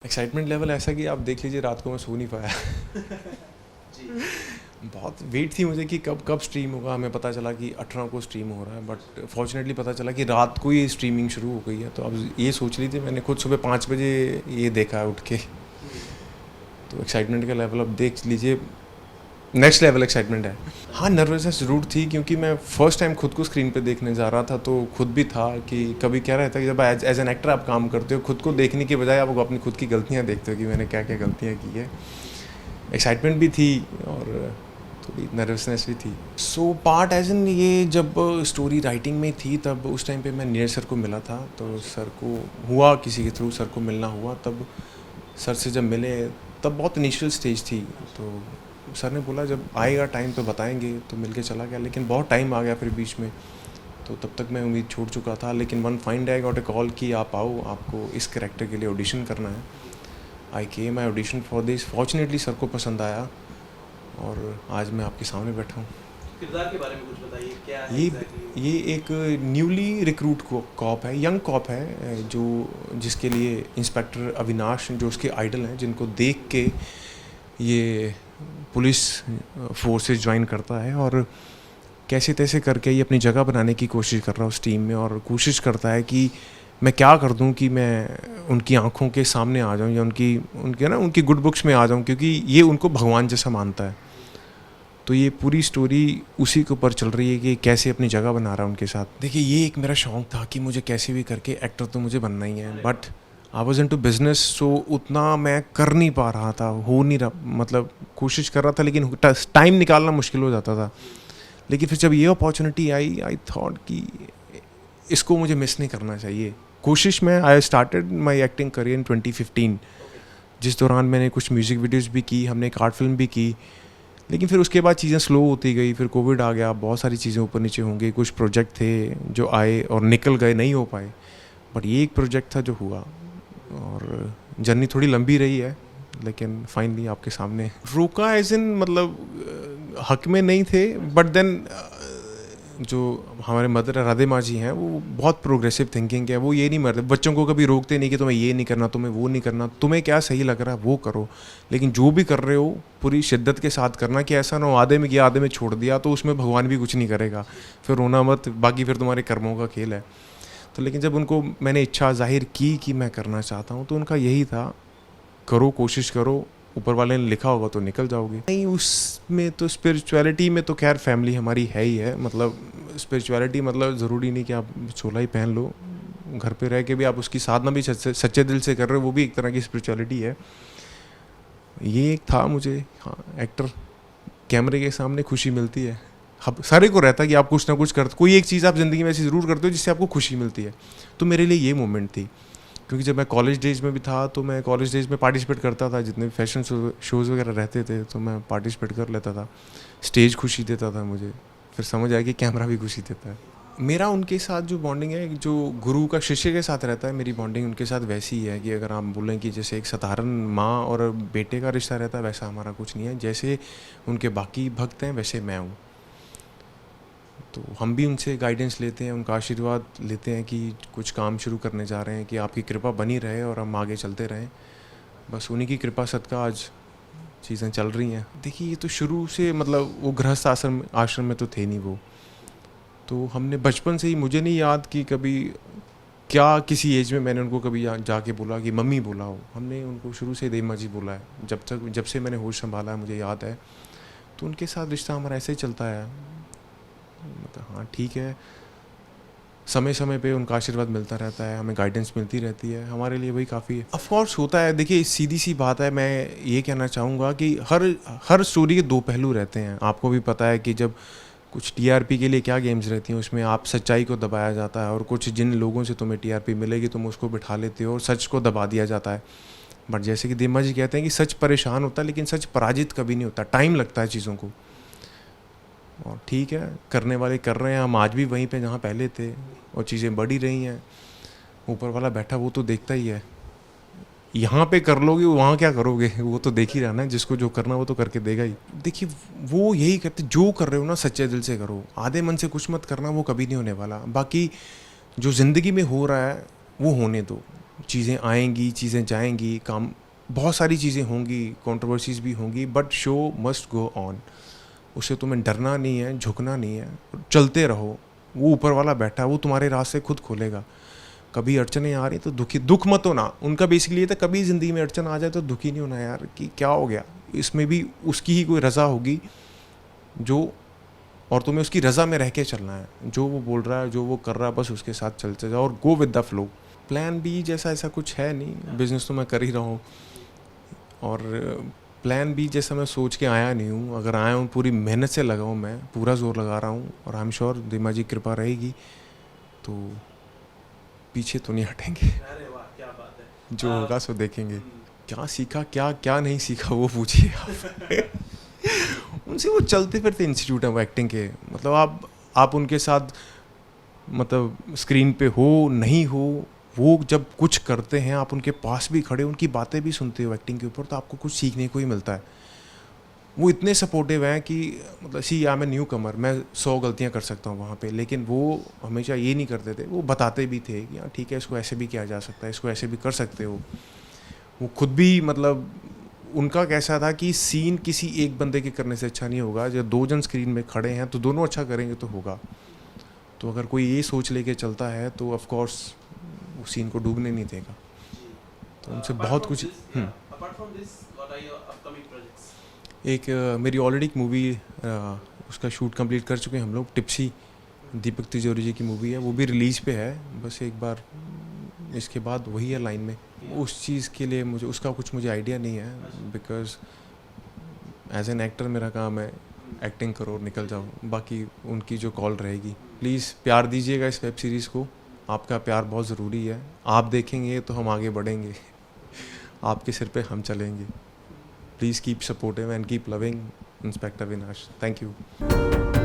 Excitement level ऐसा कि आप देख लीजिए रात को मैं सो नहीं पाया। जी। बहुत वेट थी मुझे कि कब कब स्ट्रीम होगा। हमें पता चला कि 18 को स्ट्रीम हो रहा है, बट फॉर्चुनेटली पता चला कि रात को ही स्ट्रीमिंग शुरू हो गई है। तो अब ये सोच ली थी मैंने खुद सुबह 5 बजे ये देखा है उठ के। तो एक्साइटमेंट का लेवल अब देख लीजिए, नेक्स्ट लेवल एक्साइटमेंट है। हाँ, नर्वसनेस ज़रूर थी क्योंकि मैं फर्स्ट टाइम खुद को स्क्रीन पे देखने जा रहा था। तो खुद भी था कि कभी क्या रहता है कि जब एज एन एक्टर आप काम करते हो, खुद को देखने के बजाय आप अपनी खुद की गलतियाँ देखते हो कि मैंने क्या क्या गलतियाँ की है। एक्साइटमेंट भी थी और थोड़ी नर्वसनेस भी थी। सो पार्ट एज इन ये जब स्टोरी राइटिंग में थी तब उस टाइम पे मैं नीरज सर को मिला था। तो सर को हुआ किसी के थ्रू सर को मिलना हुआ, तब सर से जब मिले तब बहुत इनिशियल स्टेज थी। तो सर ने बोला जब आएगा टाइम तो बताएंगे, तो मिल के चला गया। लेकिन बहुत टाइम आ गया फिर बीच में, तो तब तक मैं उम्मीद छोड़ चुका था। लेकिन one fine day I got a call कि आप आओ, आपको इस कैरेक्टर के लिए ऑडिशन करना है। I came, I audition for this. Fortunately sir को पसंद आया और आज मैं आपके सामने बैठा हूँ। किरदार के बारे में कुछ बताइए, क्या है ये एग्जैक्टली? ये एक न्यूली रिक्रूट कॉप है, यंग कॉप है, जो जिसके लिए इंस्पेक्टर अविनाश जो उसके आइडल हैं, जिनको देख के ये पुलिस फोर्सेस ज्वाइन करता है और कैसे तैसे करके ये अपनी जगह बनाने की कोशिश कर रहा है उस टीम में। और कोशिश करता है कि मैं क्या कर दूं कि मैं उनकी आंखों के सामने आ जाऊं या उनकी गुड बुक्स में आ जाऊं, क्योंकि ये उनको भगवान जैसा मानता है। तो ये पूरी स्टोरी उसी के ऊपर चल रही है कि कैसे अपनी जगह बना रहा है उनके साथ। देखिए, ये एक मेरा शौक़ था कि मुझे कैसे भी करके एक्टर तो मुझे बनना ही है, but I was in to business. So उतना मैं कर नहीं पा रहा था, हो नहीं रहा, मतलब कोशिश कर रहा था लेकिन टाइम निकालना मुश्किल हो जाता था। लेकिन फिर जब ये अपॉर्चुनिटी आई, आई थॉट कि इसको मुझे मिस नहीं करना चाहिए। कोशिश में I started my acting career in 2015, जिस दौरान मैंने कुछ म्यूज़िक वीडियोस भी की, हमने एक आर्ट फिल्म भी की। लेकिन फिर उसके बाद चीज़ें स्लो होती गई, फिर कोविड आ गया, बहुत सारी चीज़ें ऊपर नीचे होंगी। कुछ प्रोजेक्ट थे जो आए और निकल गए, नहीं हो पाए, बट ये एक प्रोजेक्ट था जो हुआ। और जर्नी थोड़ी लंबी रही है, लेकिन फाइनली आपके सामने रोका एज इन, मतलब हक में नहीं थे, बट देन जो हमारे मदर राधे माँ जी हैं वो बहुत प्रोग्रेसिव थिंकिंग है। वो ये नहीं मरते, बच्चों को कभी रोकते नहीं कि तुम्हें ये नहीं करना, तुम्हें वो नहीं करना, तुम्हें क्या सही लग रहा है वो करो, लेकिन जो भी कर रहे हो पूरी शिद्दत के साथ करना, कि ऐसा ना हो आधे में किया आधे में छोड़ दिया तो उसमें भगवान भी कुछ नहीं करेगा, फिर रोना मत, बाकी फिर तुम्हारे कर्मों का खेल है। तो लेकिन जब उनको मैंने इच्छा जाहिर की कि मैं करना चाहता हूँ, तो उनका यही था, करो, कोशिश करो, ऊपर वाले ने लिखा होगा तो निकल जाओगे। नहीं, उसमें तो स्पिरिचुअलिटी में तो खैर फैमिली हमारी है ही है। मतलब स्पिरिचुअलिटी मतलब ज़रूरी नहीं कि आप चोला ही पहन लो, घर पे रह के भी आप उसकी साधना भी सच्चे दिल से कर रहे हो, वो भी एक तरह की स्पिरिचुअलिटी है। ये एक था मुझे, हाँ, एक्टर कैमरे के सामने खुशी मिलती है। अब सारे को रहता है कि आप कुछ ना कुछ करते, कोई एक चीज़ आप ज़िंदगी में ऐसी ज़रूर करते हो जिससे आपको खुशी मिलती है। तो मेरे लिए ये मोमेंट थी, क्योंकि जब मैं कॉलेज डेज में भी था तो मैं कॉलेज डेज में पार्टिसिपेट करता था, जितने भी फैशन शोज़ वगैरह रहते थे तो मैं पार्टिसिपेट कर लेता था। स्टेज खुशी देता था मुझे, फिर समझ आया कि कैमरा भी खुशी देता है। मेरा उनके साथ जो बॉन्डिंग है, जो गुरु का शिष्य के साथ रहता है, मेरी बॉन्डिंग उनके साथ वैसी ही है कि अगर आप बोलें कि जैसे एक साधारण माँ और बेटे का रिश्ता रहता है, वैसा हमारा कुछ नहीं है। जैसे उनके बाकी भक्त हैं वैसे मैं हूँ। तो हम भी उनसे गाइडेंस लेते हैं, उनका आशीर्वाद लेते हैं कि कुछ काम शुरू करने जा रहे हैं, कि आपकी कृपा बनी रहे और हम आगे चलते रहें। बस उन्हीं की कृपा सदका आज चीज़ें चल रही हैं। देखिए, ये तो शुरू से, मतलब वो गृहस्थ आश्रम में तो थे नहीं वो। तो हमने बचपन से ही, मुझे नहीं याद कि कभी क्या किसी एज में मैंने उनको कभी जाके बोला कि मम्मी बोला हो। हमने उनको शुरू से देमा जी बोला है, जब से मैंने होश संभाला है, मुझे याद है। तो उनके साथ रिश्ता हमारा ऐसे ही चलता है। मतलब हाँ, ठीक है, समय समय पे उनका आशीर्वाद मिलता रहता है, हमें गाइडेंस मिलती रहती है, हमारे लिए वही काफ़ी है। ऑफ कोर्स होता है। देखिए, सीधी सी बात है, मैं ये कहना चाहूँगा कि हर स्टोरी के दो पहलू रहते हैं। आपको भी पता है कि जब कुछ टीआरपी के लिए क्या गेम्स रहती हैं, उसमें आप सच्चाई को दबाया जाता है, और कुछ जिन लोगों से तुम्हें टीआरपी मिलेगी तुम उसको बिठा लेते हो और सच को दबा दिया जाता है। बट जैसे कि देमा जी कहते हैं कि सच परेशान होता है लेकिन सच पराजित कभी नहीं होता, टाइम लगता है चीज़ों को। और ठीक है, करने वाले कर रहे हैं, हम आज भी वहीं पे जहाँ पहले थे, और चीज़ें बढ़ी रही हैं। ऊपर वाला बैठा वो तो देखता ही है। यहाँ पे कर लोगे, वहाँ क्या करोगे, वो तो देख ही रहा ना, जिसको जो करना वो तो करके देगा ही। देखिए, वो यही कहते, जो कर रहे हो ना सच्चे दिल से करो, आधे मन से कुछ मत करना, वो कभी नहीं होने वाला। बाकी जो ज़िंदगी में हो रहा है वो होने दो। चीज़ें आएंगी, चीज़ें जाएंगी, काम बहुत सारी चीज़ें होंगी, कंट्रोवर्सीज भी होंगी, but show must go on. उससे तुम्हें डरना नहीं है, झुकना नहीं है, चलते रहो। वो ऊपर वाला बैठा है, वो तुम्हारे रास्ते खुद खोलेगा। कभी अड़चनें आ रही तो दुख मत होना। उनका बेसिकली ये था, कभी ज़िंदगी में अड़चन आ जाए तो दुखी नहीं होना यार कि क्या हो गया। इसमें भी उसकी ही कोई रज़ा होगी जो, और तुम्हें उसकी रज़ा में रह के चलना है। जो वो बोल रहा है, जो वो कर रहा है, बस उसके साथ चलते जाओ और go with the flow. Plan B जैसा ऐसा कुछ है नहीं, बिज़नेस तो मैं कर ही रहा हूँ, और प्लान बी जैसा मैं सोच के आया नहीं हूँ। अगर आया हूँ पूरी मेहनत से लगा हूँ, मैं पूरा जोर लगा रहा हूँ, और आई एम श्योर दिमा जी कृपा रहेगी तो पीछे तो नहीं हटेंगे। अरे वाह, क्या बात है। जो होगा सो देखेंगे। हम्म, क्या सीखा, क्या क्या नहीं सीखा, वो पूछिए आप। उनसे वो चलते फिरते इंस्टीट्यूट है वो एक्टिंग के, मतलब आप उनके साथ मतलब स्क्रीन पे हो नहीं हो, वो जब कुछ करते हैं आप उनके पास भी खड़े उनकी बातें भी सुनते हो एक्टिंग के ऊपर, तो आपको कुछ सीखने को ही मिलता है। वो इतने सपोर्टिव हैं कि मतलब सी आई एम ए न्यू कमर, मैं 100 गलतियां कर सकता हूँ वहाँ पे, लेकिन वो हमेशा ये नहीं करते थे, वो बताते भी थे कि हाँ ठीक है, इसको ऐसे भी किया जा सकता है, इसको ऐसे भी कर सकते हो। वो खुद भी मतलब उनका कैसा था कि सीन किसी एक बंदे के करने से अच्छा नहीं होगा, जब 2 जन स्क्रीन में खड़े हैं तो दोनों अच्छा करेंगे तो होगा। तो अगर कोई ये सोच लेके चलता है तो ऑफ कोर्स वो सीन को डूबने नहीं देगा। जी। तो उनसे Apart बहुत from कुछ। this, apart from this, what are your upcoming projects? एक मेरी ऑलरेडी एक मूवी, उसका शूट कंप्लीट कर चुके हैं हम लोग, टिप्सी, दीपक तिजोरी जी की मूवी है, वो भी रिलीज पे है। बस एक बार इसके बाद वही है लाइन में। उस चीज़ के लिए उसका कुछ मुझे आइडिया नहीं है, बिकॉज एज एन एक्टर मेरा काम है एक्टिंग करो निकल जाओ, बाकी उनकी जो कॉल रहेगी। प्लीज़ प्यार दीजिएगा इस वेब सीरीज़ को, आपका प्यार बहुत ज़रूरी है। आप देखेंगे तो हम आगे बढ़ेंगे, आपके सिर पे हम चलेंगे। Please keep supportive and keep loving inspector Avinash. Thank you.